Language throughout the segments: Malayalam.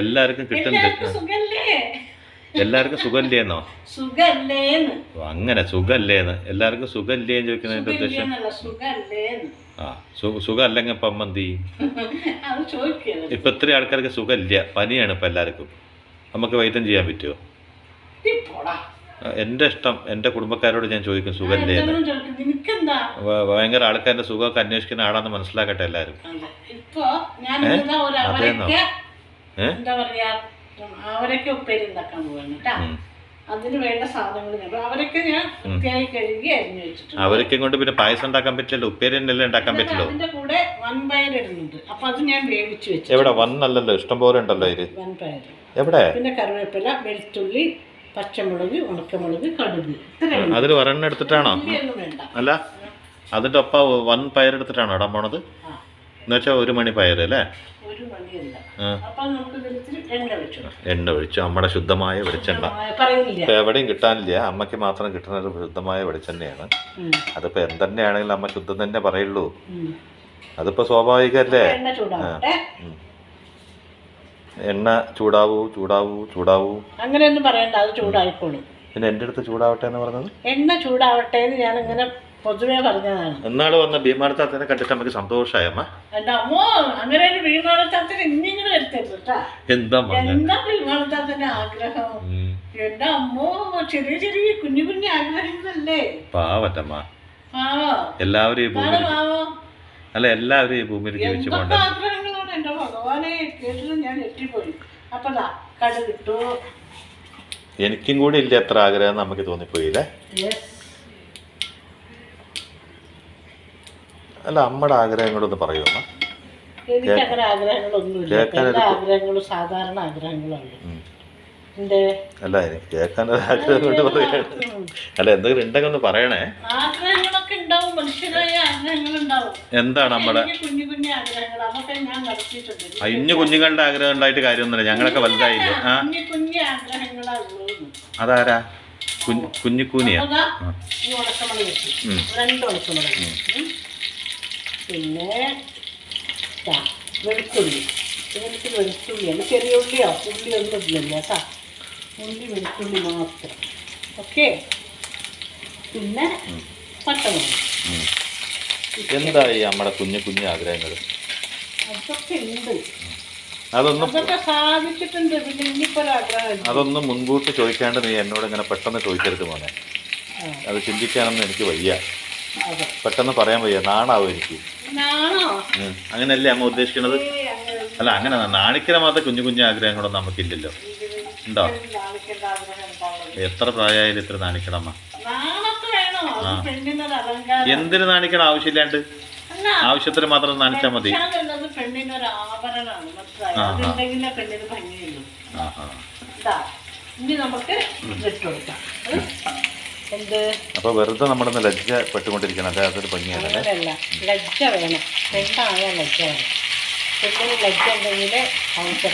എല്ലാവർക്കും കിട്ടുന്നുണ്ട്. എല്ലാവർക്കും സുഖല്ലേന്നോ? അങ്ങനെ സുഖല്ലേന്ന് എല്ലാവർക്കും സുഖല്ലേന്ന് ചോദിക്കുന്നതിന്റെ ഉദ്ദേശം ആ സുഖം അല്ലെങ്കിൽ ഇപ്പം അമ്മ എന്ത് ചെയ്യും? ഇപ്പൊ ഇത്രയും ആൾക്കാർക്ക് സുഖമില്ല, പനിയാണ് ഇപ്പൊ എല്ലാവർക്കും. നമുക്ക് വൈദ്യം ചെയ്യാൻ പറ്റുമോ? എൻ്റെ ഇഷ്ടം എൻ്റെ കുടുംബക്കാരോട് ഞാൻ ചോദിക്കും സുഖല്ലേന്ന്. ഭയങ്കര ആൾക്കാരുടെ സുഖമൊക്കെ അന്വേഷിക്കുന്ന ആളാന്ന് മനസ്സിലാക്കട്ടെ എല്ലാവരും. അതേന്നോ? അവരൊക്കെ ഉപ്പേരി ഉണ്ടാക്കാൻ പോവാണ് കേട്ടാ. അതിന് വേണ്ട സാധനങ്ങൾ അവരൊക്കെ ഞാൻ വൃത്തിയായി കഴുകി അരിഞ്ഞു വെച്ചിട്ടുണ്ട്. അവരൊക്കെ കൊണ്ട് പിന്നെ പായസം ഉണ്ടാക്കാൻ പറ്റില്ലല്ലോ, ഉപ്പേരി തന്നെ ഉണ്ടാക്കാൻ പറ്റില്ലോ. അതിന്റെ കൂടെ വൻപയർ ഇടുന്നുണ്ട്, അപ്പൊ അത് ഞാൻ വേവിച്ചു വെച്ചു. എവിടെ വന്നല്ലോ, ഇഷ്ടം പോലെ ഉണ്ടല്ലോ അതില് വൻപയർ. എവിടെ? പിന്നെ കറിവേപ്പില, വെളുത്തുള്ളി, പച്ചമുളക്, ഉണക്കമുളക്, കടുക്. അതിൽ ഒരെണ്ണം എടുത്തിട്ടാണോ? അല്ല അതിന്റെ ഒപ്പം വൻ പയർ എടുത്തിട്ടാണോ ഇടാൻ പോണത്? എന്നുവെച്ചാ ഒരു മണി പയർ അല്ലേ? എണ്ണ ഒഴിച്ചു. നമ്മുടെ ശുദ്ധമായ വെളിച്ചെണ്ണ ഇപ്പൊ എവിടെയും കിട്ടാനില്ല, അമ്മയ്ക്ക് മാത്രം കിട്ടുന്ന ഒരു ശുദ്ധമായ വെളിച്ചെണ്ണയാണ്. അതിപ്പോ എന്തെന്നെയാണെങ്കിലും അമ്മ ശുദ്ധം തന്നെ പറയുള്ളൂ. അതിപ്പോ സ്വാഭാവികല്ലേ. എണ്ണ ചൂടാവൂ ചൂടാവൂ ചൂടാവൂ അങ്ങനെയൊന്നും പറയണ്ട, അത് ചൂടായിക്കോളും. പിന്നെ എന്റെ അടുത്ത് ചൂടാവട്ടെ എന്ന് പറഞ്ഞത്? എണ്ണ ചൂടാവട്ടെ എന്ന് ഞാൻ ഇങ്ങനെ പൊതുവെ പറഞ്ഞതാണ്. എന്നാള് വന്ന ഭീമാളത്താത്തിനെ കണ്ടിട്ട് നമുക്ക് സന്തോഷമായമ്മ. എന്റെ അമ്മോ, അങ്ങനെ ഒരു ഭീമാളത്താത്തിന് ഇന്നിങ്ങനെ വരുത്തരുത്. എന്താ ഭീമാളത്താത്തിന്റെ ആഗ്രഹം? എന്റെ അമ്മോ, ചെറിയ ചെറിയ കുഞ്ഞു കുഞ്ഞു ആഗ്രഹങ്ങളല്ലേ. പാവറ്റമ്മ, എല്ലാവരും ഈ ഭൂമിയിൽ അല്ല എല്ലാവരും ഈ ഭൂമിയിൽ ജീവിച്ചു പോകണ്ട ആഗ്രഹങ്ങളാണ്. എന്റെ ഭഗവാനെ, കേട്ടിട്ട് ഞാൻ എത്തിപ്പോയി. അപ്പൊ കടുകിട്ടു. എനിക്കും കൂടി ഇല്ല എത്ര ആഗ്രഹം നമുക്ക് തോന്നിപ്പോയില്ലേ. അല്ല അമ്മയുടെ ആഗ്രഹങ്ങളൊന്ന് പറയുമോ? എനിക്കങ്ങനെ ആഗ്രഹങ്ങളൊന്നുമില്ല, എല്ലാ ആഗ്രഹങ്ങളും സാധാരണ ആഗ്രഹങ്ങളാണ്. അല്ല എനിക്ക് കേൾക്കാനൊരു ആഗ്രഹം കൊണ്ട് പറയാണ്. അല്ല എന്തെങ്കിലും ഉണ്ടെങ്കിൽ ഒന്ന് പറയണേ. ആഗ്രഹങ്ങളൊക്കെ ഉണ്ടാവും, മനുഷ്യരായ ആഗ്രഹങ്ങളുണ്ടാവും. എന്താണ് നമ്മുടെ കുഞ്ഞു കുഞ്ഞു ആഗ്രഹങ്ങൾ? അതൊക്കെ ഞാൻ നടത്തിയിട്ടുണ്ട്. ഇഞ്ഞു കുഞ്ഞുങ്ങളുടെ ആഗ്രഹം ഉണ്ടായിട്ട് കാര്യമൊന്നുമില്ല, ഞങ്ങളൊക്കെ വലുതായില്ലേ. കുഞ്ഞു കുഞ്ഞു ആഗ്രഹങ്ങളാണ്. അതാരാ? കുഞ്ഞിക്കൂനിയാ? ഉണക്കമുളക് വെച്ചു, 2 ഉണക്കമുളക്. പിന്നെ വെളുത്തുള്ളി. എനിക്ക് വെളുത്തുള്ളിയല്ല, ചെറിയ ഉള്ളിയോ ഉള്ളി ഒന്നും ഇല്ലല്ലോ കേട്ടോ. ഉള്ളി വെളുത്തുള്ളി മാത്രം. ഓക്കെ. പിന്നെ പച്ചമുളക്. എന്തായി നമ്മുടെ കുഞ്ഞു കുഞ്ഞു ആഗ്രഹങ്ങൾ? അതൊക്കെ ഉണ്ട്, അതൊക്കെ സാധിച്ചിട്ടുണ്ട്. പിന്നെ ഇനിയിപ്പോ ആഗ്രഹം അതൊന്നും മുൻകൂട്ടി ചോദിക്കാണ്ട് നീ എന്നോട് ഇങ്ങനെ പെട്ടെന്ന് ചോദിക്കരുത് മോനെ. അത് ചിന്തിക്കാനൊന്നും എനിക്ക് വയ്യ, പെട്ടെന്ന് പറയാൻ വയ്യ, നാണാവും എനിക്ക്. അങ്ങനെയല്ലേ അമ്മ ഉദ്ദേശിക്കുന്നത്? അല്ല അങ്ങനെ നാണിക്കര മാത്രം കുഞ്ഞു കുഞ്ഞു ആഗ്രഹങ്ങളൊന്നും നമുക്കില്ലല്ലോ. ഉണ്ടോ? എത്ര പ്രായമായാലും ഇത്ര നാണിക്കണം അമ്മ. എന്തിനു നാണിക്കണം? ആവശ്യമില്ലാണ്ട് ആവശ്യത്തിന് മാത്രം നാണിച്ചാൽ മതി. അപ്പൊ വെറുതെ നമ്മളൊന്ന് ലജ്ജ പെട്ടുകൊണ്ടിരിക്കണം, അതെ അതൊരു ഭംഗിയാണല്ലേ. ലജ്ജ വേണം, പെണ്ണായ ലജ്ജ വേണം. പെണ്ണിന് ലജ്ജ ഉണ്ടെങ്കിൽ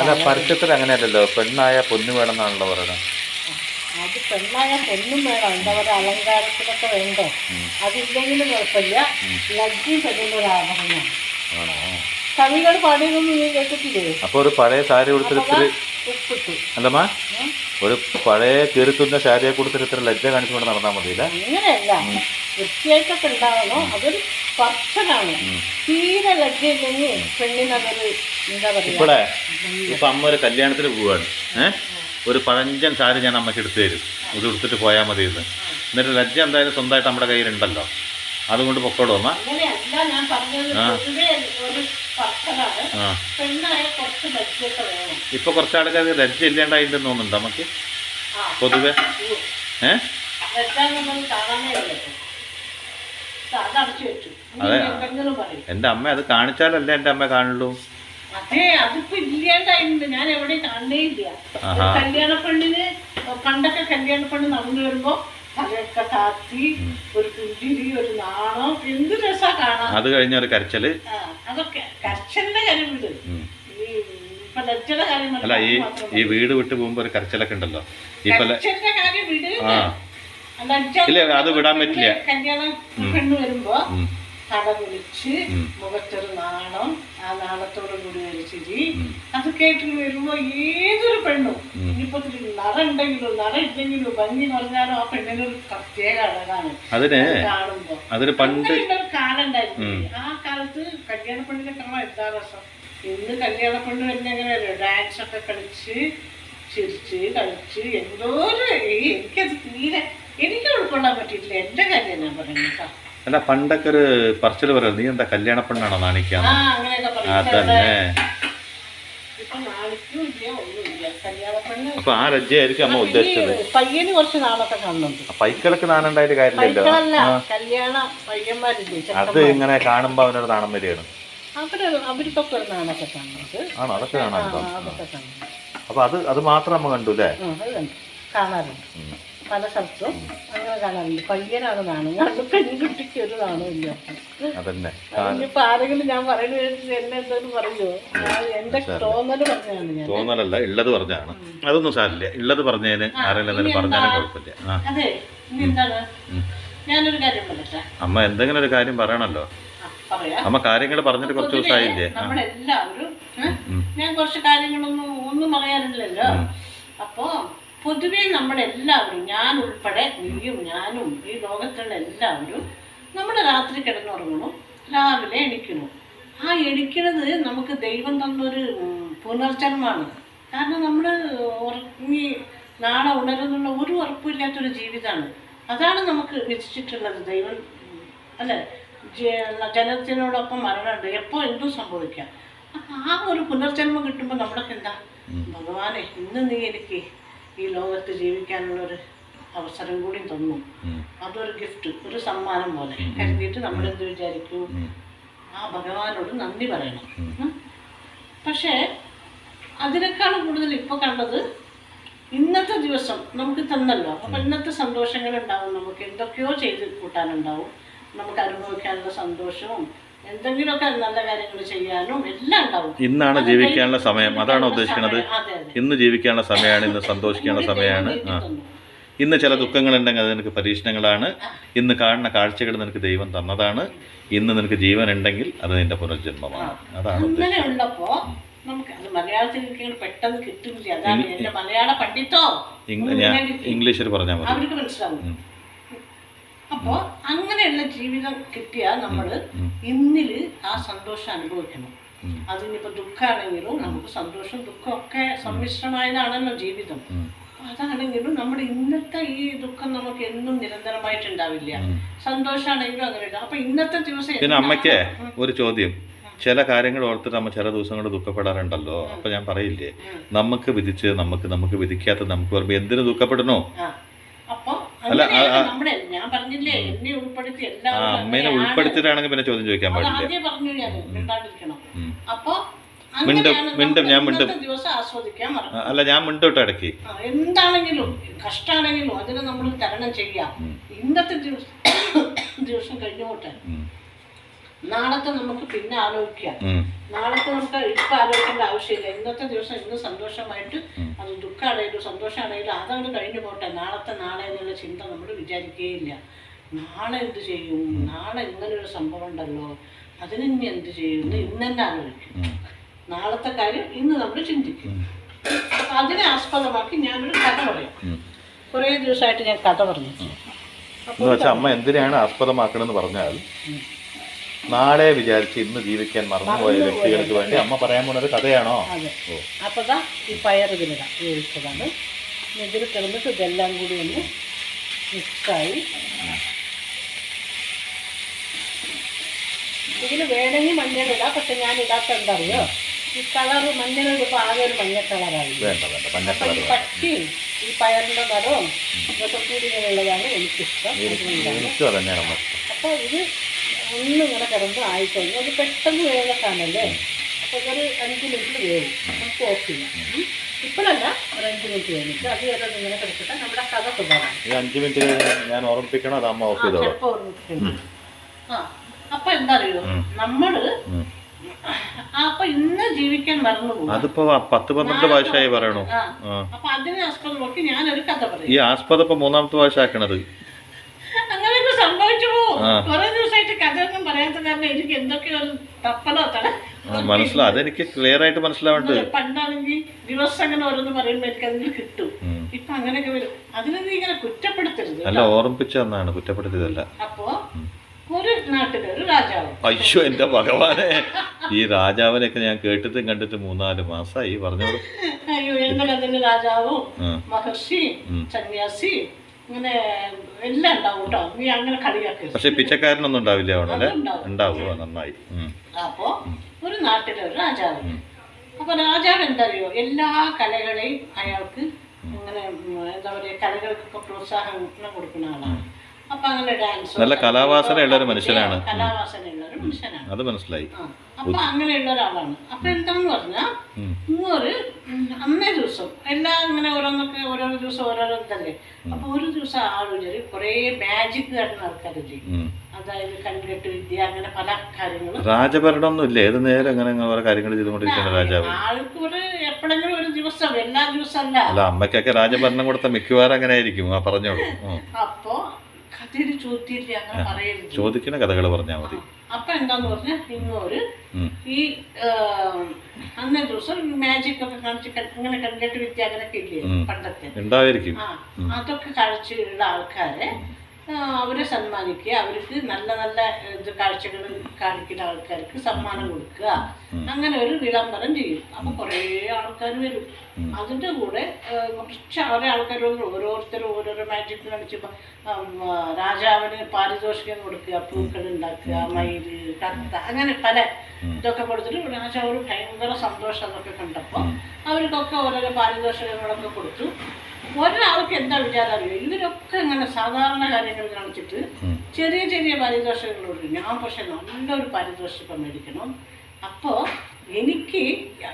അല്ല പരസ്യത്തിൽ അങ്ങനെയല്ലല്ലോ, പെണ്ണായ പൊന്നു വേണം എന്നാണല്ലോ പറയുന്നത്. അത് പെണ്ണായ പൊന്നും വേണം, എന്താ പറയുക, അലങ്കാരത്തിനൊക്കെ വേണ്ടേ. അതില്ലെങ്കിലും കുഴപ്പമില്ല. ലജ്ജയും പെണ്ണിനൊരു ആഭരണമാണ്. കവികൾ പാടിയതൊന്നും നീ കേട്ടിട്ടില്ലേ? അപ്പൊ ഒരു പഴയ സാരി കൊടുത്തിട്ട് അല്ലമ്മ, ഒരു പഴയ കീറിത്തുന്ന സാരിയെ കൊടുത്തിട്ട് ഇത്ര ലജ്ജ കാണിച്ചുകൊണ്ട് നടന്നാൽ മതിയില്ല. അങ്ങനെയല്ല, വൃത്തിയായിട്ടൊക്കെ ഉണ്ടാവണോ, അതൊരു സ്പർശനാണ്. തീരെ ലജ്ജയില്ലെങ്കിൽ പെണ്ണിനതൊരു എന്താ പറയുക. ഇവിടെ ഇപ്പൊ അമ്മ ഒരു കല്യാണത്തിന് പോവാണ്, ഒരു പഴഞ്ചൻ സാരി ഞാൻ അമ്മയ്ക്ക് എടുത്തു തരും, ഇത് എടുത്തിട്ട് പോയാൽ മതി എന്ന്. എന്നിട്ട് ലജ്ജ എന്തായാലും സ്വന്തമായിട്ട് നമ്മുടെ കയ്യിലുണ്ടല്ലോ, അതുകൊണ്ട് പൊക്കോളൂ അമ്മ. ഇപ്പൊ കുറച്ച് ആൾക്കാർ ലജ്ജ ഇല്ലാണ്ടായിട്ടുണ്ടെന്ന് തോന്നുന്നുണ്ട് നമുക്ക് പൊതുവെ. അതെ, എന്റെ അമ്മ അത് കാണിച്ചാലല്ലേ എന്റെ അമ്മ കാണുള്ളൂ. അതെ, അതിപ്പോ ഇല്ലാണ്ടായിട്ടുണ്ട്, ഞാൻ എവിടെയും കാണണേ ഇല്ല. കല്യാണ പെണ്ണിന് പണ്ടൊക്കെ കല്യാണ പെണ്ണ് നടന്നു വരുമ്പോ തലയൊക്കെ താത്തി ഒരു പുഞ്ചിരി, ഒരു നാണം, എന്ത് രസാ കാണാൻ. അത് കഴിഞ്ഞ ഒരു കരച്ചല്, അതൊക്കെ കരച്ചലിന്റെ കാര്യം വിട്. ഇപ്പൊ ലജ്ജയുടെ കാര്യം അല്ല, ഈ വീട് വിട്ട് പോകുമ്പോ ഒരു കരച്ചലൊക്കെ ഉണ്ടല്ലോ. കരച്ചലിന്റെ കാര്യം വിട്. ഇല്ല, അത് വിടാൻ പറ്റില്ല. കല്യാണ പെണ്ണ് വരുമ്പോ തല വിളിച്ച് മുഖത്തൊരു നാണം, ആ നാണത്തോടു കൂടി ഒരു ചിരി, അത് കേട്ട് വരുമ്പോ ഏതൊരു പെണ്ണും ഇനിയിപ്പോ നിറ ഉണ്ടെങ്കിലും നിറ ഇല്ലെങ്കിലും ഭംഗി പറഞ്ഞാലും ആ പെണ്ണിനൊരു പ്രത്യേക അഴകാണ് കാണുമ്പോ. ഒരു കാലം ഉണ്ടായിരുന്നു, ആ കാലത്ത് കല്യാണ പെണ്ണിനെ കാണാൻ എന്താ രസം. ഇന്ന് കല്യാണ പെണ്ണ് തന്നെ എങ്ങനെയല്ലോ ഡാൻസ് ഒക്കെ കളിച്ച് ചിരിച്ച് കളിച്ച് എന്തോ എനിക്കത് തീരെ എനിക്ക് ഉൾക്കൊള്ളാൻ പറ്റിയിട്ടില്ല. എന്റെ കാര്യം ഞാൻ പറയുന്നത് കേട്ടോ. അല്ല പണ്ടൊക്കെ ഒരു പറച്ചില് പറയാം, നീ എന്താ കല്യാണ പെണ്ണാണോ നാണിക്കാന്ന്? അതന്നെ. അപ്പൊ ആ ലജ്ജയായിരിക്കും അമ്മ ഉദ്ദേശിച്ചത്. പയ്യന് കുറച്ച് നാളൊക്കെ കാണുന്നുണ്ട്. പൈക്കളൊക്കെ നാണുണ്ടായിട്ട് കാര്യമില്ലല്ലോ. കല്യാണ പയ്യന്മാരില്ലേ, അത് ഇങ്ങനെ കാണുമ്പോ അവനൊരു നാണം വരികയാണ്. അവർക്കൊക്കെ ഒരു നാണൊക്കെ കാണുന്നുണ്ട്. ആണോ? അതൊക്കെ കാണാറുണ്ടോ? അപ്പൊ അത് മാത്രം അമ്മ കണ്ടു അല്ലേ? കാണാറുണ്ട്, പല സ്ഥലത്തും അങ്ങനെ കാണാറുണ്ട്. പയ്യനാണ് നാണം, പെൺകുട്ടിക്ക് ഒരു നാണവും ഇല്ല. ഇനിയിപ്പോ ആരെങ്കിലും ഞാൻ പറയുന്നത് എന്നെ എന്തെങ്കിലും പറയുമോ? എന്റെ തോന്നല് പറഞ്ഞാണ് ഞാൻ. തോന്നലല്ല, ഉള്ളത് പറഞ്ഞാണ്. അതൊന്നും സാരില്ല, ഉള്ളത് പറഞ്ഞതിന് ആരെങ്കിലും പറഞ്ഞാലും കുഴപ്പമില്ല. അതെ, ഇനി എന്താണ്, ഞാനൊരു കാര്യം പറയട്ടെ. അമ്മ എന്തെങ്കിലും ഒരു കാര്യം പറയണല്ലോ. അമ്മ കാര്യങ്ങൾ പറഞ്ഞിട്ട് കുറച്ച് ദിവസമായില്ലേ? നമ്മളെല്ലാവരും ഞാൻ കുറച്ച് ഒന്നും പറയാനില്ലല്ലോ. അപ്പോ പൊതുവെ നമ്മളെല്ലാവരും, ഞാൻ ഉൾപ്പെടെ, നീയും ഞാനും ഈ ലോകത്തുള്ള എല്ലാവരും നമ്മൾ രാത്രി കിടന്നുറങ്ങണം, രാവിലെ എണിക്കണം. ആ എണിക്കുന്നത് നമുക്ക് ദൈവം തന്നൊരു പുനർജന്മമാണ്. കാരണം നമ്മൾ ഉറങ്ങി നാളെ ഉണരുന്നുള്ള ഒരു ഉറപ്പില്ലാത്തൊരു ജീവിതമാണ്. അതാണ് നമുക്ക് വിധിച്ചിട്ടുള്ളത് ദൈവം, അല്ലേ? ജനത്തിനോടൊപ്പം മരണമുണ്ട്, എപ്പോൾ എന്തും സംഭവിക്കാം. അപ്പം ആ ഒരു പുനർജന്മം കിട്ടുമ്പോൾ നമ്മളൊക്കെ എന്താ, ഭഗവാനെ ഇന്ന് നീ എനിക്ക് ഈ ലോകത്ത് ജീവിക്കാനുള്ളൊരു അവസരം കൂടി തന്നു, അതൊരു ഗിഫ്റ്റ്, ഒരു സമ്മാനം പോലെ കരുതിയിട്ട് നമ്മളെന്ത് വിചാരിക്കും, ആ ഭഗവാനോട് നന്ദി പറയണം. പക്ഷേ അതിനേക്കാളും കൂടുതൽ ഇപ്പോൾ കണ്ടത് ഇന്നത്തെ ദിവസം നമുക്ക് തന്നല്ലോ. അപ്പം ഇന്നത്തെ സന്തോഷങ്ങൾ ഉണ്ടാവും, നമുക്ക് എന്തൊക്കെയോ ചെയ്ത് കൂട്ടാനുണ്ടാവും, നമുക്ക് അനുഭവിക്കാനുള്ള സന്തോഷവും എന്തെങ്കിലുമൊക്കെ നല്ല കാര്യങ്ങൾ ചെയ്യാനും എല്ലാം ഉണ്ടാവും. ഇന്നാണ് ജീവിക്കാനുള്ള സമയം, അതാണ് ഉദ്ദേശിക്കുന്നത്. ഇന്ന് ജീവിക്കാനുള്ള സമയമാണ്, ഇന്ന് സന്തോഷിക്കാനുള്ള സമയമാണ്. ഇന്ന് ചില ദുഃഖങ്ങളുണ്ടെങ്കിൽ അത് നിനക്ക് പരീക്ഷണങ്ങളാണ്. ഇന്ന് കാണുന്ന കാഴ്ചകൾ നിനക്ക് ദൈവം തന്നതാണ്. ഇന്ന് നിനക്ക് ജീവൻ ഉണ്ടെങ്കിൽ അത് നിന്റെ പുനർജന്മമാണ്. അതാണ് അങ്ങനെ ഉള്ളപ്പോ നമുക്ക് അത് മലയാളത്തിൽ പെട്ടെന്ന് കിട്ടില്ല. അതാണ് എന്റെ മലയാള പണ്ഡിതോ ഇംഗ്ലീഷിൽ പറഞ്ഞാൽ മതി, അവർക്ക് മനസ്സിലാവും. അപ്പോ അങ്ങനെയുള്ള ജീവിതം കിട്ടിയാൽ നമ്മൾ ഇന്നില് ആ സന്തോഷം അനുഭവിക്കണം. അതിനിപ്പോ ദുഃഖമാണെങ്കിലും നമുക്ക് സന്തോഷം ദുഃഖമൊക്കെ സമ്മിശ്രമായതാണല്ലോ ജീവിതം. അതാണെങ്കിലും നമ്മുടെ ഇന്നത്തെ ഈ ദുഃഖം നമുക്ക് എന്നും നിരന്തരമായിട്ടുണ്ടാവില്ല. സന്തോഷമാണെങ്കിലും അങ്ങനെ ഉണ്ടാവും. അപ്പൊ ഇന്നത്തെ ദിവസം പിന്നെ അമ്മയ്ക്ക് ഒരു ചോദ്യം, ചില കാര്യങ്ങൾ ഓർത്തിട്ട് അമ്മ ചില ദിവസങ്ങൾ ദുഃഖപ്പെടാറുണ്ടല്ലോ. അപ്പൊ ഞാൻ പറയില്ലേ, നമുക്ക് വിധിച്ച് നമുക്ക് വിധിക്കാത്ത നമുക്ക് പറയുമ്പോ എന്തിനു ദുഃഖപ്പെടണോ? അപ്പൊ ഞാൻ പറഞ്ഞില്ലേ, എന്നെ ഉൾപ്പെടുത്തി അമ്മേനെ ഉൾപ്പെടുത്തിയിട്ടാണെങ്കിൽ പിന്നെ ചോദ്യം ചോദിക്കാൻ പാടില്ല. പറഞ്ഞു ഞാൻ മിണ്ടാണ്ടിരിക്കണം. അപ്പൊ ദിവസം ആസ്വദിക്കാൻ അല്ല, ഞാൻ മിണ്ടോട്ടെ ഇടയ്ക്ക്. എന്താണെങ്കിലും കഷ്ടാണെങ്കിലും അതിനെ നമ്മൾ തരണം ചെയ്യാം. ഇന്നത്തെ ദിവസം കഴിഞ്ഞോട്ടെ, നാളത്തെ നമുക്ക് പിന്നെ ആലോചിക്കാം. നാളത്തെ നമുക്ക് ഇപ്പൊ ആലോചിക്കേണ്ട ആവശ്യമില്ല. ഇന്നത്തെ ദിവസം ഇന്ന് സന്തോഷമായിട്ട്, അത് ദുഃഖമാണെങ്കിലും സന്തോഷമാണെങ്കിലും അതങ്ങോട്ട് കഴിഞ്ഞു പോട്ടെ. നാളെ എന്നുള്ള ചിന്ത നമ്മൾ വിചാരിക്കുകയില്ല. നാളെ എന്ത് ചെയ്യും, നാളെ ഇങ്ങനൊരു സംഭവം ഉണ്ടല്ലോ, അതിനിനി എന്ത് ചെയ്യും, ഇന്ന് തന്നെ ആലോചിക്കും. നാളത്തെ കാര്യം ഇന്ന് നമ്മൾ ചിന്തിക്കും. അപ്പൊ അതിനെ ആസ്പദമാക്കി ഞാനൊരു കഥ പറയും. കുറേ ദിവസമായിട്ട് ഞാൻ കഥ പറഞ്ഞു. അമ്മ എന്തിനാണ് ആസ്പദമാക്കണമെന്ന് പറഞ്ഞാൽ, നാളെ വിചാരിച്ച് ഇന്ന് ജീവിക്കാൻ മറന്നുപോയ വ്യക്തികൾക്ക് വേണ്ടി അമ്മ പറയാൻ പോകുന്ന കഥയാണോ? അപ്പൊ ഈ പയർ ഇതിലിടാം, വേവിച്ചതാണ്. ഇതിൽ കിടന്നിട്ട് ഇതെല്ലാം കൂടി ഒന്ന് മിക്സായി. ഇതിൽ വേണമെങ്കിൽ മഞ്ഞളിടാം, പക്ഷെ ഞാൻ ഇടാത്ത എന്താ അറിയോ, ഈ കളറ് മഞ്ഞൾ ഇടുമ്പോൾ ആകെ ഒരു മഞ്ഞ കളറായിരുന്നു. ഈ പച്ചയും ഈ പയറിൻ്റെ നിറവും ഇതൊക്കെ കൂടി ഇങ്ങനെയുള്ളതാണ് എനിക്കിഷ്ടം. അപ്പോൾ ഇത് ഒന്നിങ്ങനെ കിടന്ന് ആയിക്കഴിഞ്ഞാൽ അത് പെട്ടെന്ന് വേഗത്താണല്ലേ. അപ്പോൾ ഇതൊരു 5 മിനിറ്റിൽ വേവും, നമുക്ക് ഓഫ് ചെയ്യാം. ഇപ്പോഴല്ല, ഒരു 5 മിനിറ്റ് കഴിഞ്ഞിട്ട് അത് വരെ ഇങ്ങനെ കിടച്ചിട്ട് നമ്മുടെ കഥ തുടങ്ങാം. 5 മിനിറ്റ് ഞാൻ ഓർമ്മിപ്പിക്കണം, അത് അമ്മ ഓഫ് ചെയ്തോ? ചിലപ്പോൾ ഓർമ്മിപ്പിക്കണം. അപ്പൊ എന്താ അറിയോ, നമ്മള് അപ്പൊ ഇന്ന് ജീവിക്കാൻ മറന്നുപോകും. അതിപ്പോ 10-12 ഭാഷയായി പറയണു. അപ്പൊ അതിനെ ആസ്പദം നോക്കി ഞാനൊരു കഥ പറയും. ഈ ആസ്പദം ഇപ്പൊ 3ാമത്തെ ഭാഷ ആക്കണത് അങ്ങനെയൊക്കെ സംഭവിച്ചു പോകും. കുറെ ദിവസമായിട്ട് കഥയൊന്നും പറയാൻ പറയാത്ത കാരണം എനിക്ക് എന്തൊക്കെയോ ഒരു തപ്പലോ മനസ്സിലാവും, അതെനിക്ക് ക്ലിയർ ആയിട്ട് മനസ്സിലാവുന്നുണ്ട്. പണ്ടാണെങ്കിൽ ദിവസം അങ്ങനെ ഓരോന്ന് പറയുമ്പോൾ എനിക്ക് അതിന് കിട്ടും. ഇപ്പൊ അങ്ങനെയൊക്കെ വരും. അതിനെ നീ ഇങ്ങനെ കുറ്റപ്പെടുത്തരുത്. അല്ല, ഓർമ്മിപ്പിച്ചു തന്നാണ്, കുറ്റപ്പെടുത്തിയതല്ല. അപ്പോ ഒരു നാട്ടിലെ ഒരു രാജാവ്. അയ്യോ എന്റെ ഭഗവാനെ, ഈ രാജാവിനെയൊക്കെ ഞാൻ കേട്ടിട്ടും കണ്ടിട്ട് 3-4 മാസമായി. പറഞ്ഞോളൂ. അയ്യോ, എന്റെ കഥയില് രാജാവും മഹർഷി സന്യാസി ഇങ്ങനെ എല്ലാം ഉണ്ടാവും കേട്ടോ. നീ അങ്ങനെ കളിയാക്കി. പക്ഷെ പിച്ചക്കാരനൊന്നും ഉണ്ടാവില്ല അവിടെ. ഉണ്ടാവുമോ? നന്നായി. അപ്പോ ഒരു നാട്ടിലെ ഒരു രാജാവ്. അപ്പൊ രാജാവ് എന്താ അറിയോ, എല്ലാ കലകളെയും അയാൾക്ക് ഇങ്ങനെ എന്താ പറയാ, കലകൾക്കൊക്കെ പ്രോത്സാഹനം കൊടുക്കുന്ന ആളാണ്. അപ്പൊ അങ്ങനെ ഡാൻസ്, നല്ല കലാവാസനയുള്ള ഒരു മനുഷ്യനാണ്. കലാവാസനയുള്ള ഒരു മനുഷ്യനാണ്. അത് മനസ്സിലായി. അപ്പൊ അങ്ങനെയുള്ള ഒരാളാണ്. അപ്പൊ എന്താന്ന് പറഞ്ഞാൽ അന്നേ ദിവസം എല്ലാം ഇങ്ങനെ ഓരോന്നൊക്കെ ഓരോരോ ദിവസം ഓരോരോ ഇതല്ലേ. അപ്പൊ ഒരു ദിവസം ആളുകൾ കുറെ മാജിക് കാട്ടുന്ന ആൾക്കാരില്ലേ, അതായത് കൺകെട്ട് വിദ്യ, അങ്ങനെ പല കാര്യങ്ങളും. രാജഭരണം ഒന്നും ഇല്ല, ഏത് നേരം അങ്ങനെ ഓരോ കാര്യങ്ങൾ ചെയ്തുകൊണ്ടിരിക്കുന്ന രാജാവ്. ആൾക്ക് ഒരു എപ്പോഴെങ്കിലും ഒരു ദിവസം, എല്ലാ ദിവസം അല്ല. അല്ല, അമ്മയ്ക്കൊക്കെ രാജഭരണം കൊടുത്ത മിക്കവാറും അങ്ങനെ ആയിരിക്കും. പറഞ്ഞോളൂ. അപ്പൊ കഥയിൽ ചോദ്യമില്ല, അങ്ങനെ പറയരുത്. ചോദിക്കുന്ന കഥകൾ പറഞ്ഞാൽ മതി. അപ്പൊ എന്താന്ന് പറഞ്ഞാൽ ഇന്നൊരു ഈ അന്നേ ദിവസം മാജിക് ഒക്കെ കാണിച്ച് ഇങ്ങനെ കണ്ടിട്ട് വിദ്യ അങ്ങനെയൊക്കെ ഇല്ലേ പണ്ടത്തെ ഉണ്ടായിരിക്കും. അതൊക്കെ കളിച്ചുള്ള ആൾക്കാരെ അവരെ സന്മാനിക്കുക, അവർക്ക് നല്ല നല്ല ഇത് കാഴ്ചകൾ കാണിക്കുന്ന ആൾക്കാർക്ക് സമ്മാനം കൊടുക്കുക, അങ്ങനെ ഒരു വിളംബരം ചെയ്യും. അപ്പൊ കുറേ ആൾക്കാർ വരും. അതിൻ്റെ കൂടെ കുറച്ച് കുറേ ആൾക്കാർ ഓരോരുത്തരും ഓരോരോ മാജിക് കളിച്ച് രാജാവിന് പാരിതോഷികം കൊടുക്കുക, പൂക്കൾ ഉണ്ടാക്കുക, മയില്, കത്ത, അങ്ങനെ പല ഇതൊക്കെ കൊടുത്തിട്ട് രാജാവ് ഭയങ്കര സന്തോഷം അതൊക്കെ കണ്ടപ്പോൾ അവർക്കൊക്കെ ഓരോരോ പാരിതോഷികങ്ങളൊക്കെ കൊടുത്തു. ഒരാൾക്ക് എന്താ വിചാരം അറിയോ, ഇവരൊക്കെ ഇങ്ങനെ സാധാരണ കാര്യങ്ങൾ കാണിച്ചിട്ട് ചെറിയ ചെറിയ പാരിതോഷികങ്ങൾ കൊടുക്കും. ഞാൻ പക്ഷെ നല്ലൊരു പാരിതോഷികം മേടിക്കണം. അപ്പോൾ എനിക്ക്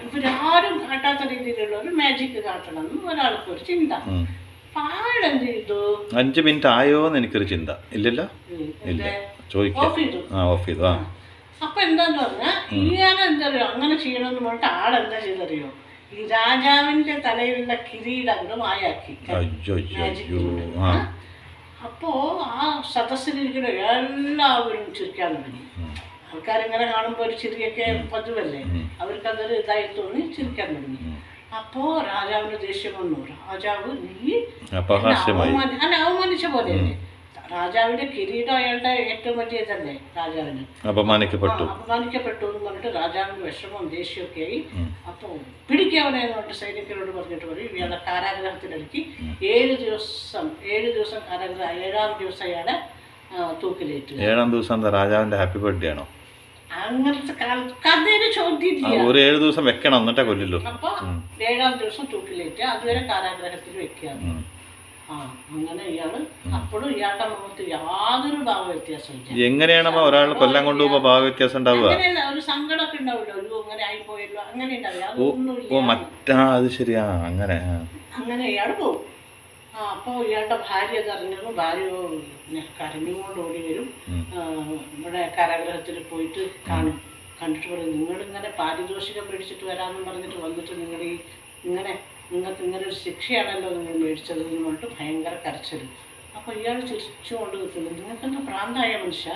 ഇവരാരും കാട്ടാത്ത രീതിയിലുള്ള ഒരു മാജിക് കാട്ടണം എന്ന് ഒരാൾക്ക് ഒരു ചിന്ത. പാടെന്ത് ചെയ്തു, 5 മിനിറ്റ് ആയോന്ന് എനിക്കൊരു ചിന്ത. ഇല്ലല്ലോ, ഓഫ് ചെയ്തു. അപ്പൊ എന്താന്ന് പറഞ്ഞാൽ ഇയാളെന്താ അറിയോ, അങ്ങനെ ചെയ്യണമെന്ന് പറഞ്ഞിട്ട് ആളെന്താ ചെയ്തറിയോ, ഈ രാജാവിന്റെ തലയിലുള്ള കിരീടങ്ങൾ മായാക്കി. അപ്പോ ആ സദസ്സിലിരിക്കുന്ന എല്ലാവരും ചിരിക്കാൻ തുടങ്ങി. ആൾക്കാരിങ്ങനെ കാണുമ്പോൾ ഒരു ചിരിയൊക്കെ പതിവല്ലേ, അവർക്കതൊരു ഇതായി തോന്നി ചിരിക്കാൻ തുടങ്ങി. അപ്പോ രാജാവിന് ദേഷ്യം വന്നു. രാജാവ് നീ അവമാനിച്ച പോലെയല്ലേ, രാജാവിന്റെ കിരീടം അയാളുടെ ഏറ്റവും വലിയ ഇതല്ലേ, രാജാവിന് അപമാനിക്കപ്പെട്ടു എന്ന് പറഞ്ഞിട്ട് രാജാവിന് വിഷമവും ദേഷ്യമൊക്കെ ആയി. അപ്പൊ പിടിക്കാവനെ പറഞ്ഞിട്ട് സൈനികരോട് പറഞ്ഞിട്ട് പറയും ഇയാളെ കാരാഗ്രഹത്തിലിറക്കി 7 ദിവസം കാരാഗ്രഹം, 7-ാം ദിവസം അയാളെ തൂക്കിലേറ്റ്. 7-ാം ദിവസം രാജാവിന്റെ ഹാപ്പി ബർത്ത്ഡേ ആണോ? അങ്ങനത്തെ കഥയില് ചോദ്യം ഒരു 7 ദിവസം വെക്കണം, എന്നിട്ടേ കൊല്ലുള്ളൂ. അപ്പൊ 7-ാം ദിവസം തൂക്കിലേറ്റ്, അതുവരെ കാരാഗ്രഹത്തിൽ വെക്കുകയാണ്. അങ്ങനെ ഇയാള് അപ്പോഴും ഇയാളുടെ മുഖത്ത് യാതൊരു ഭാവ വ്യത്യാസമില്ല. എങ്ങനെയാണോ ഒരാൾ കൊല്ലം കൊണ്ടുപോകുമ്പോ ഭാവ വ്യത്യാസം ഉണ്ടാവുക? ഒരു സങ്കടമൊക്കെ ഉണ്ടാവില്ലോ, ഒരു അങ്ങനെ ആയിപ്പോയല്ലോ, അങ്ങനെ ഉണ്ടാവില്ല. അത് ശരിയാ, അങ്ങനെ ഇയാള് പോകും. അപ്പോൾ ഇയാളുടെ ഭാര്യ അതറിഞ്ഞതും ഭാര്യ കരഞ്ഞുകൊണ്ട് ഓടി വരും. ഇവിടെ കാരാഗ്രഹത്തിൽ പോയിട്ട് കാണും. കണ്ടിട്ട് പറയും നിങ്ങളിങ്ങനെ പാരിതോഷികം മേടിച്ചിട്ട് വരാമെന്ന് പറഞ്ഞിട്ട് വന്നിട്ട് നിങ്ങൾക്ക് ഇങ്ങനെ ഒരു ശിക്ഷയാണല്ലോ നിങ്ങൾ മേടിച്ചത് എന്ന് പറഞ്ഞിട്ട് ഭയങ്കര കരച്ചിൽ. അപ്പോൾ ഇയാൾ ചിരിച്ചുകൊണ്ട് നിൽക്കുന്നു. നിങ്ങൾക്കെന്താ പ്രാന്തായ മനുഷ്യ,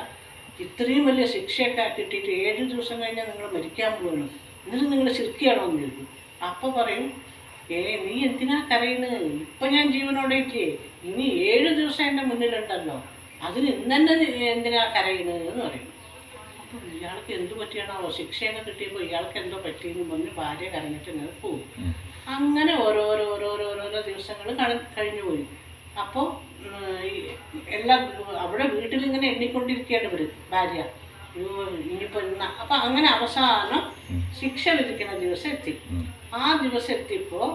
ഇത്രയും വലിയ ശിക്ഷയൊക്കെ കിട്ടിയിട്ട് 7 ദിവസം കഴിഞ്ഞാൽ നിങ്ങൾ മരിക്കാൻ പോകണം, എന്നിട്ട് നിങ്ങൾ ചിരിക്കുകയാണോ എന്ന് ചോദിക്കും. അപ്പോൾ പറയും നീ എന്തിനാ കരയുന്നത്, ഇപ്പം ഞാൻ ജീവനോടെ ഇല്ലേ, ഇനി 7 ദിവസം എൻ്റെ മുന്നിലുണ്ടല്ലോ, അതിന് ഇന്നെന്നെ എന്തിനാ കരയുന്നത് എന്ന് പറയും. അപ്പോൾ ഇയാൾക്ക് എന്ത് പറ്റിയാണോ ശിക്ഷയൊക്കെ കിട്ടിയപ്പോൾ ഇയാൾക്ക് എന്തോ പറ്റിയെന്ന് പറഞ്ഞ് ഭാര്യ കരഞ്ഞിട്ട് ഇങ്ങനെ പോകും. അങ്ങനെ ഓരോരോ ദിവസങ്ങൾ കഴിഞ്ഞു പോയി. അപ്പോൾ അവിടെ വീട്ടിലിങ്ങനെ എണ്ണിക്കൊണ്ടിരിക്കുകയാണ് ഇവർ, ഭാര്യ ഇനിയിപ്പോൾ അപ്പം അങ്ങനെ അവസാനം ശിക്ഷ വിധിക്കുന്ന ദിവസം എത്തി. ആ ദിവസം എത്തിയപ്പോൾ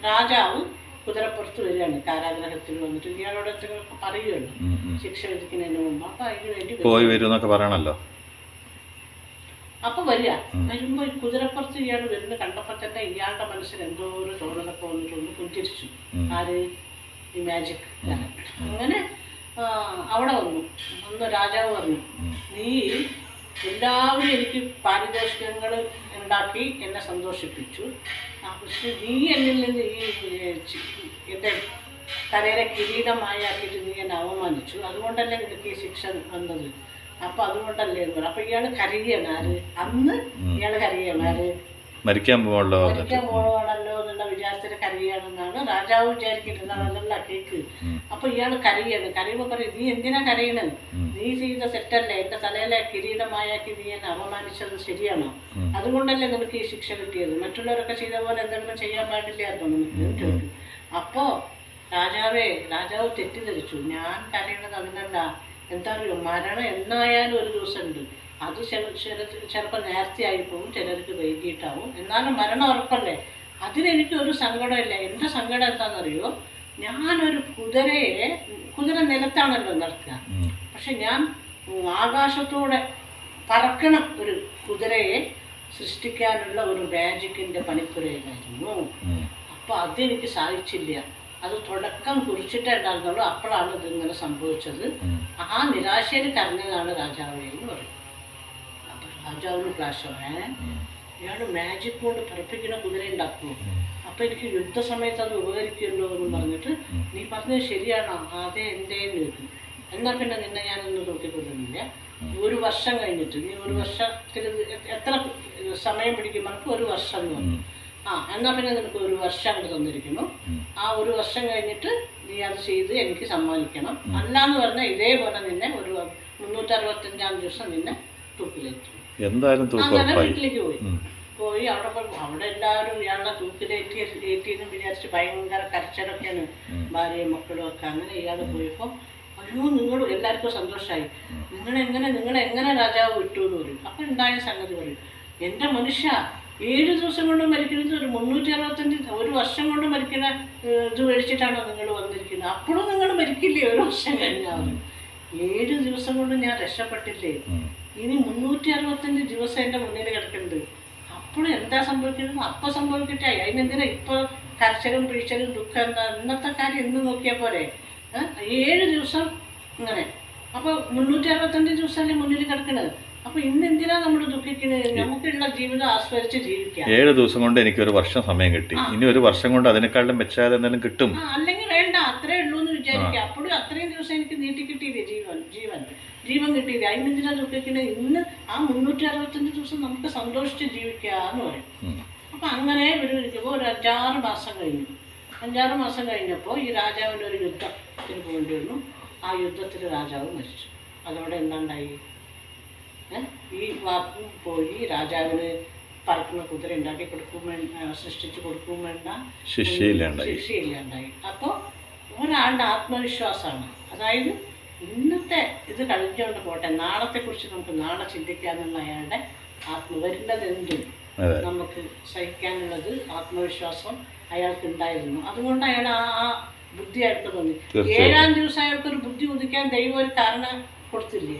രാജാവ് കുതിരപ്പുറത്ത് വരികയാണ് കാരാഗ്രഹത്തിൽ വന്നിട്ട്. ഇയാളോട് എന്തെങ്കിലുമൊക്കെ പറയുമല്ലോ ശിക്ഷ വിധിക്കുന്നതിന് മുമ്പ്. അപ്പം അതിന് വേണ്ടി പോയി വരുമെന്നൊക്കെ പറയണല്ലോ. അപ്പൊ വരിക വരുമ്പോൾ കുതിരപ്പുറത്ത് ഇയാൾ വരുന്ന കണ്ടപ്പോൾ തന്നെ ഇയാളുടെ മനസ്സിൽ എന്തോ ഒരു തോന്നലൊക്കെ വന്നിട്ടൊന്ന് പുഞ്ചിരിച്ചു. ആര്, ഈ മാജിക്. അങ്ങനെ അവിടെ വന്നു രാജാവ് പറഞ്ഞു നീ എല്ലാവരും എനിക്ക് പാരിതോഷികങ്ങൾ ഉണ്ടാക്കി എന്നെ സന്തോഷിപ്പിച്ചു, പക്ഷെ നീ എന്നിൽ നിന്ന് എൻ്റെ തലയിലെ കിരീടമായാക്കിയിട്ട് നീ എന്നെ അവമാനിച്ചു, അതുകൊണ്ടല്ലേ നിനക്ക് ഈ ശിക്ഷ വന്നത്. അപ്പൊ അതുകൊണ്ടല്ലേ എന്ന് പറഞ്ഞു. അപ്പൊ ഇയാള് കരയാണ്. ആര് അന്ന് ഇയാള് കരയാണ്. ആര് മരിക്കാൻ പോകണല്ലോ എന്നുള്ള വിചാരത്തിന് കരയാണെന്നാണ് രാജാവ് വിചാരിക്കുന്നത്. അതല്ല കേക്ക്. അപ്പൊ ഇയാള് കരയാണ്. കരയുമ്പോ പറയും, നീ എന്തിനാ കരയണത്? നീ ചെയ്ത തെറ്റല്ലേ? എന്റെ തലയിലെ കിരീടമായാക്കി നീ എന്നെ അപമാനിച്ചത് ശരിയാണോ? അതുകൊണ്ടല്ലേ നിനക്ക് ഈ ശിക്ഷ കിട്ടിയത്. മറ്റുള്ളവരൊക്കെ ചെയ്ത പോലെ എന്തെങ്കിലും ചെയ്യാൻ പാടില്ലായിരുന്നു നിനക്ക്. അപ്പോ രാജാവ് തെറ്റിദ്ധരിച്ചു. ഞാൻ കരയണത് അതിനല്ല. എന്താ അറിയോ, മരണം എന്നായാലും ഒരു ദിവസം ഉണ്ട്. അത് ചിലപ്പോൾ നേരത്തെ ആയിപ്പോവും, ചിലർക്ക് വൈകിട്ടാവും. എന്നാലും മരണം ഉറപ്പല്ലേ. അതിനെനിക്ക് ഒരു സങ്കടമില്ല. എൻ്റെ സങ്കടം എന്താണെന്നറിയോ, ഞാനൊരു കുതിര നിലത്താണല്ലോ നടക്കുക. പക്ഷെ ഞാൻ ആകാശത്തൂടെ പറക്കണ ഒരു കുതിരയെ സൃഷ്ടിക്കാനുള്ള ഒരു മാജിക്കിൻ്റെ പണിപ്പുരയിലായിരുന്നു. അപ്പോൾ അതെനിക്ക് സാധിച്ചില്ല. അത് തുടക്കം കുറിച്ചിട്ടേ ഉണ്ടായിരുന്നുള്ളൂ. അപ്പോഴാണ് ഇതിങ്ങനെ സംഭവിച്ചത്. ആ നിരാശയിൽ കരഞ്ഞതാണ് രാജാവേ എന്ന് പറയും. അപ്പൊ രാജാവിന് ഫ്ലാഷാണ്. ഇയാള് മാജിക് കൊണ്ട് പറപ്പിക്കുന്ന കുതിര ഉണ്ടാക്കുമോ? അപ്പൊ എനിക്ക് യുദ്ധസമയത്ത് അത് ഉപകരിക്കുമല്ലോ എന്ന് പറഞ്ഞിട്ട്, നീ പറഞ്ഞത് ശരിയാണോ? അതെ, എന്തേന്ന് ചോദിക്കും. എന്നാൽ പിന്നെ നിന്നെ ഞാനൊന്നും നോക്കിക്കൊള്ളുന്നില്ല. ഒരു വർഷം കഴിഞ്ഞിട്ട്, നീ ഒരു വർഷത്തിൽ എത്ര സമയം പിടിക്കും? നമുക്ക് ഒരു വർഷം എന്ന് പറഞ്ഞു. എന്നാൽ പിന്നെ നിനക്ക് ഒരു വർഷം അങ്ങോട്ട് തന്നിരിക്കുന്നു. ആ ഒരു വർഷം കഴിഞ്ഞിട്ട് നീ അത് ചെയ്ത് എനിക്ക് സമ്മാനിക്കണം. അല്ലാന്ന് പറഞ്ഞാൽ ഇതേപോലെ നിന്നെ ഒരു 365 ദിവസം നിന്നെ തൂക്കിലേറ്റും. അങ്ങനെ വീട്ടിലേക്ക് പോയി അവിടെ എല്ലാവരും ഇയാളുടെ തൂക്കിലേറ്റിയെന്ന് വിചാരിച്ച് ഭയങ്കര കരച്ചിലൊക്കെയാണ്, ഭാര്യയും മക്കളും ഒക്കെ. അങ്ങനെ ഇയാൾ പോയപ്പോൾ അയ്യോ, എല്ലാവർക്കും സന്തോഷമായി. നിങ്ങളെങ്ങനെ രാജാവ് വിട്ടു എന്ന് പറയും. അപ്പം ഉണ്ടായ സംഗതി പറയും, എൻ്റെ മനുഷ്യ 7 ദിവസം കൊണ്ട് മരിക്കുന്നത് ഒരു 365 ഒരു വർഷം കൊണ്ട് മരിക്കുന്ന ഇത് മേടിച്ചിട്ടാണോ നിങ്ങൾ വന്നിരിക്കുന്നത്? അപ്പോഴും നിങ്ങൾ മരിക്കില്ലേ ഒരു വർഷം കഴിഞ്ഞാൽ? 7 ദിവസം കൊണ്ട് ഞാൻ രക്ഷപ്പെട്ടില്ലേ, ഇനി 365 ദിവസം എൻ്റെ മുന്നിൽ കിടക്കുന്നുണ്ട്. അപ്പോഴും എന്താ സംഭവിക്കുന്നത്? അപ്പം സംഭവിക്കട്ടെ. അതിനെന്തിനാ ഇപ്പോൾ കരച്ചിലും പിഴിച്ചലും ദുഃഖം? എന്താ ഇന്നത്തെ കാര്യം ഇന്ന് നോക്കിയാൽ പോരെ? 7 ദിവസം ഇങ്ങനെ. അപ്പോൾ 365 ദിവസമല്ലേ മുന്നിൽ കിടക്കുന്നത്. അപ്പൊ ഇന്നെന്തിനാ നമ്മൾ ദുഃഖിക്കുന്നത്? നമുക്കുള്ള ജീവിതം ആസ്വദിച്ച് ജീവിക്കാം. 7 ദിവസം കൊണ്ട് എനിക്ക് ഒരു വർഷം സമയം കിട്ടി. ഇനി ഒരു വർഷം കൊണ്ട് അതിനേക്കാളും മെച്ചാതെ എന്തെങ്കിലും കിട്ടും. അല്ലെങ്കിൽ വേണ്ട, അത്രേ ഉള്ളൂ എന്ന് വിചാരിക്കുക. അപ്പോഴും അത്രയും ദിവസം എനിക്ക് നീട്ടി കിട്ടിയില്ലേ ജീവൻ കിട്ടിയില്ലേ? അതിനെന്തിനാ ദുഃഖിക്കുന്നത്? ഇന്ന് ആ 365 ദിവസം നമുക്ക് സന്തോഷിച്ച് ജീവിക്കാന്ന് പറയും. അപ്പൊ അങ്ങനെ ഒരു 5-6 മാസം കഴിഞ്ഞു. 5-6 മാസം കഴിഞ്ഞപ്പോൾ ഈ രാജാവിൻ്റെ ഒരു യുദ്ധത്തിന് പോകേണ്ടി വന്നു. ആ യുദ്ധത്തിൽ രാജാവ് മരിച്ചു. അതോടെ എന്താണ്ടായി? ഈ വാക്കും പോയി. രാജാവിന് പറക്കുന്ന കുതിര ഉണ്ടാക്കി സൃഷ്ടിച്ചു കൊടുക്കും വേണ്ട, ശിക്ഷയില്ലാണ്ടായി. അപ്പോൾ ഒരാളുടെ ആത്മവിശ്വാസമാണ്. അതായത് ഇന്നത്തെ ഇത് കഴിഞ്ഞുകൊണ്ട് പോട്ടെ, നാളത്തെക്കുറിച്ച് നമുക്ക് നാളെ ചിന്തിക്കാമെന്നുള്ള അയാളുടെ വരുന്നത് എന്തും നമുക്ക് സഹിക്കാനുള്ളത് ആത്മവിശ്വാസം അയാൾക്ക് ഉണ്ടായിരുന്നു. അതുകൊണ്ട് അയാൾ ആ ബുദ്ധിയായിട്ട് തോന്നി. 7-ാം ദിവസം അയാൾക്കൊരു ബുദ്ധി ഉദിക്കാൻ ദൈവം ഒരു കാരണം കൊടുത്തില്ലേ?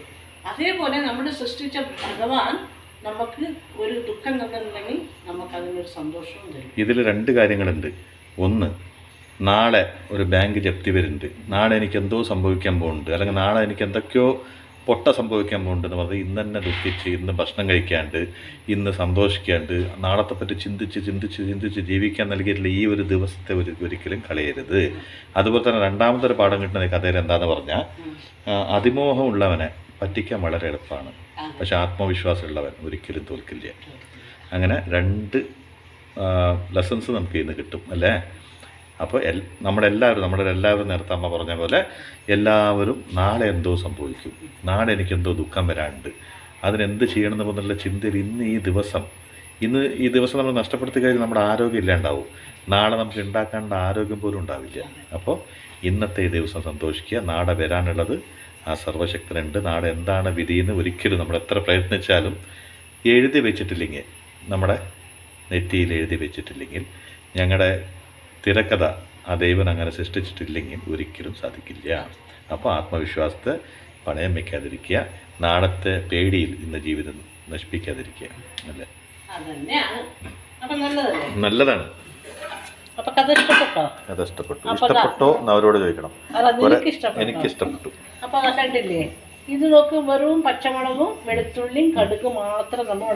അതേപോലെ നമ്മുടെ സൃഷ്ടിച്ച ഭഗവാൻ നമുക്ക് ഒരു ദുഃഖം തന്നിട്ടുണ്ടെങ്കിൽ നമുക്ക് അതിനൊരു സന്തോഷവും തരും. ഇതിൽ 2 കാര്യങ്ങളുണ്ട്. ഒന്ന്, നാളെ ഒരു ബാങ്ക് ജപ്തി വരുന്നുണ്ട്, നാളെ എനിക്ക് എന്തോ സംഭവിക്കാൻ പോകുന്നുണ്ട്, അല്ലെങ്കിൽ നാളെ എനിക്ക് എന്തൊക്കെയോ പൊട്ട സംഭവിക്കാൻ പോകുന്നുണ്ടെന്ന് പറഞ്ഞ് ഇന്ന് തന്നെ ദുഃഖിച്ച്, ഇന്ന് ഭക്ഷണം കഴിക്കാണ്ട്, ഇന്ന് സന്തോഷിക്കാണ്ട്, നാളത്തെ പറ്റി ചിന്തിച്ച് ജീവിക്കാൻ നൽകിയിട്ടുള്ള ഈ ഒരു ദിവസത്തെ ഒരിക്കലും കളയരുത്. അതുപോലെ തന്നെ രണ്ടാമത്തെ ഒരു പാഠം കിട്ടുന്ന കഥയിൽ എന്താണെന്ന് പറഞ്ഞാൽ, അതിമോഹമുള്ളവനെ പറ്റിക്കാൻ വളരെ എളുപ്പമാണ്, പക്ഷെ ആത്മവിശ്വാസമുള്ളവൻ ഒരിക്കലും തോൽക്കില്ല. അങ്ങനെ 2 ലെസൺസ് നമുക്ക് ഇന്ന് കിട്ടും അല്ലേ? അപ്പോൾ നമ്മളെല്ലാവരും നേരത്തെ അമ്മ പറഞ്ഞ പോലെ എല്ലാവരും നാളെ എന്തോ സംഭവിക്കും, നാളെ എനിക്കെന്തോ ദുഃഖം വരാനുണ്ട്, അതിനെന്ത് ചെയ്യണമെന്ന് പറഞ്ഞുള്ള ചിന്തയിൽ ഇന്ന് ഈ ദിവസം നമ്മൾ നഷ്ടപ്പെടുത്തി കഴിഞ്ഞാൽ നമ്മുടെ ആരോഗ്യം ഇല്ലാണ്ടാവും. നാളെ നമുക്ക് ഉണ്ടാക്കാനുള്ള ആരോഗ്യം പോലും ഉണ്ടാവില്ല. അപ്പോൾ ഇന്നത്തെ ഈ ദിവസം സന്തോഷിക്കുക. നാളെ വരാനുള്ളത് ആ സർവശക്തനുണ്ട്. നാളെ എന്താണ് വിധിയെന്ന് ഒരിക്കലും നമ്മൾ എത്ര പ്രയത്നിച്ചാലും എഴുതി വെച്ചിട്ടില്ലെങ്കിൽ, നമ്മുടെ നെറ്റിയിൽ എഴുതി വെച്ചിട്ടില്ലെങ്കിൽ, ഞങ്ങളുടെ തിരക്കഥ ആ ദൈവൻ അങ്ങനെ സൃഷ്ടിച്ചിട്ടില്ലെങ്കിൽ ഒരിക്കലും സാധിക്കില്ല. അപ്പോൾ ആത്മവിശ്വാസത്തെ പണയം വയ്ക്കാതിരിക്കുക, നാളത്തെ പേടിയിൽ ഇന്ന് ജീവിതം നശിപ്പിക്കാതിരിക്കുക. അല്ലേ? നല്ലതാണ്. കഥ ഇഷ്ടപ്പെട്ടോ എന്ന് അവരോട് ചോദിക്കണം. എനിക്ക് ഇഷ്ടപ്പെട്ടു. അപ്പൊ കണ്ടില്ലേ, ഇത് നോക്ക്, വെറും പച്ചമുളകും വെളുത്തുള്ളിയും കടുക് മാത്രം. നമ്മൾ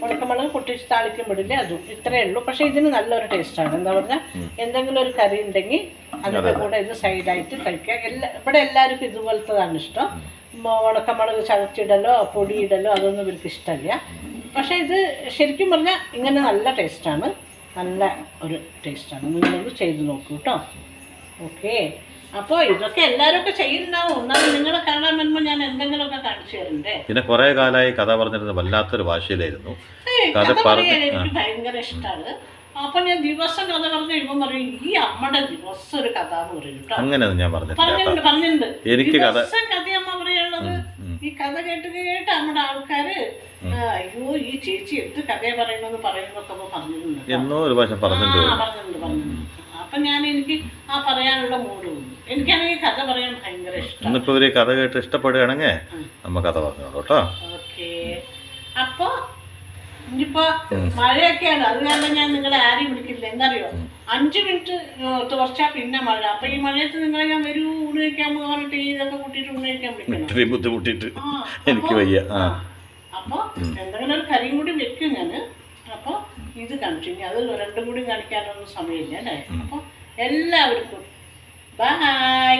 ഉണക്കമുളക് പൊട്ടിച്ച് താളിക്കും വിടില്ല, അതും ഇത്രയേ ഉള്ളൂ. പക്ഷെ ഇതിന് നല്ലൊരു ടേസ്റ്റാണ്. എന്താ പറഞ്ഞാൽ, എന്തെങ്കിലും ഒരു കറി ഉണ്ടെങ്കിൽ അതിൻ്റെ കൂടെ ഇത് സൈഡായിട്ട് കഴിക്കാം. ഇവിടെ എല്ലാവർക്കും ഇതുപോലത്തതാണ് ഇഷ്ടം. ഉണക്കമുളക് ചതച്ചിടലോ പൊടിയിടലോ അതൊന്നും ഇവർക്ക് ഇഷ്ടമല്ല. പക്ഷേ ഇത് ശരിക്കും പറഞ്ഞാൽ ഇങ്ങനെ നല്ല ടേസ്റ്റാണ്, നല്ല ഒരു ടേസ്റ്റാണ്. നിങ്ങളൊന്ന് ചെയ്ത് നോക്കൂ കേട്ടോ. ഓക്കെ, അപ്പോൾ ഇതൊക്കെ എല്ലാവരും ഒക്കെ ചെയ്യുന്നുണ്ടാവും. ഒന്നാമത് നിങ്ങളെ കാണാൻ വരുമ്പോൾ ഞാൻ എന്തെങ്കിലുമൊക്കെ കാണിച്ചു തരണ്ടേ. പിന്നെ കുറേ കാലമായി കഥ പറഞ്ഞിരുന്നത് വല്ലാത്തൊരു ഭാഷയിലായിരുന്നു. കഥ പറയാൻ എനിക്ക് ഭയങ്കര ഇഷ്ടമാണ്. അപ്പൊ ഞാൻ ദിവസം കഥ പറഞ്ഞു കഴിയുമ്പോൾ പറയും ഈ അമ്മയുടെ ദിവസം ഒരു കഥ എന്ന് പറയും കേട്ടോ. അങ്ങനെയൊന്നും ഞാൻ പറഞ്ഞിട്ടുണ്ട്. എനിക്ക് ദിവസം കഥയമ്മ പറയാനുള്ളത്. ഈ കഥ കേട്ട് കേട്ട് നമ്മുടെ ആൾക്കാര് അയ്യോ ഈ ചേച്ചി എന്ത് കഥയെ പറയണമെന്ന് പറയുന്നൊക്കെ പറഞ്ഞിട്ടുണ്ട്. എന്നോ ഒരു ഭാഷ പറഞ്ഞിട്ടുണ്ട്. അപ്പൊ ഞാൻ എനിക്ക് ആ പറയാനുള്ള മൂഡ് തോന്നി. എനിക്കാണെങ്കിൽ കഥ പറയാൻ ഭയങ്കര ഇഷ്ടം. ഇന്നിപ്പോ ഇവര് കഥ കേട്ട് ഇഷ്ടപ്പെടുകയാണെങ്കിൽ നമ്മ കഥ പറഞ്ഞോളൂ കേട്ടോ. ഓക്കെ, അപ്പൊ ഇനിയിപ്പോ മഴയൊക്കെയാണ്, അത് കാരണം ഞാൻ നിങ്ങളെ ആരെയും വിളിക്കില്ല. എന്താറിയോ, 5 മിനിറ്റ് തുറച്ചാ പിന്നെ മഴ. അപ്പൊ ഈ മഴയത്ത് നിങ്ങളെ ഞാൻ വരൂ ഊണ് കഴിക്കാൻ പറഞ്ഞിട്ട് ഇതൊക്കെ കൂട്ടിയിട്ട് ഊണ് കഴിക്കാൻ വിളിക്കണം. ബുദ്ധിമുട്ടിട്ട് എനിക്ക് വയ്യ. അപ്പൊ എന്തെങ്കിലും ഒരു കറിയും കൂടി വെക്കും ഞാന്. അപ്പൊ ഇത് കാണിച്ചു, ഇനി അത് 2 കൂടി കാണിക്കാനൊന്നും സമയമില്ല അല്ലേ. അപ്പൊ എല്ലാവർക്കും ബൈ.